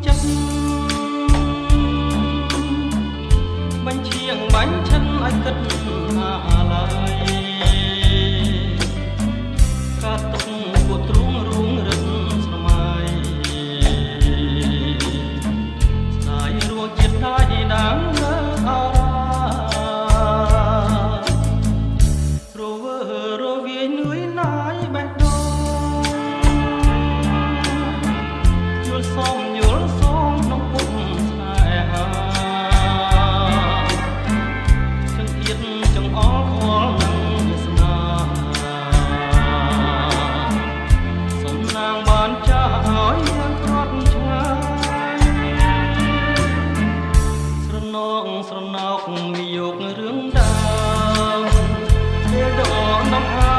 ចិត្តបាញ់ឈៀងបាញ់ឈិនឲ្យគិតអាឡ័យកាត់ទុកពួកទ្រូងរូងរឹងស្រមៃស្ដាយរੂចិត្តដាច់ដាំលើអរ៉ារវើរវាយនឿយណាយបេះដូងយល់សមយល់សងក្នុងពុកស្នេហាចង្អៀតចង្អល់ខ្វល់នឹងវាសនាសំណាងបានចាស់ឲ្យយ៉ាងក្រត់ឆ្ងាយស្រណងស្រណោកវិយោគរឿងដើមពេលដកដង្ហើ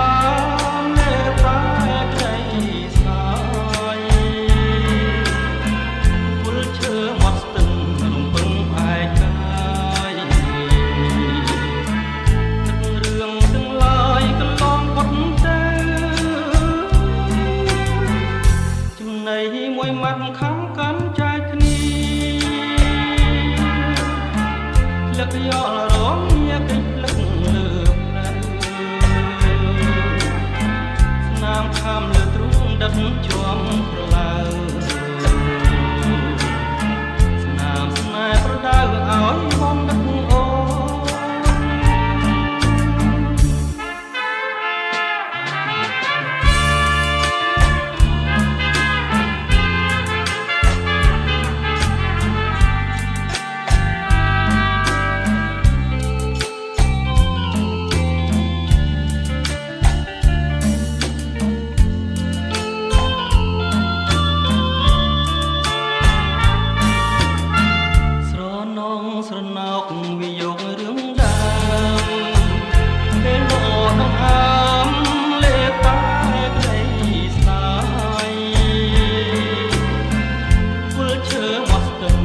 មលេបតែក្ដីស្ដាយពុលឈើមាត់ស្ទឹងរំពឹងផ្អែកកាយទឹករឿងទាំងឡាយកន្លងផុតទៅចំណៃមួយម៉ាត់ខំកាន់ចែកគ្នាលឹកយករងញាកិច្ចលឹកលើផ្លូវស្នាមខាំលើទ្រូងដិតជាប់ប្រឡៅស្នាមស្នេហ៍ប្រដៅឲ្យបងដឹកអូស្រណោកវិយោគរឿងដើមពេលដកដង្ហើមលេបតែក្ដីស្ដាយពុលឈើមាត់ស្ទឹង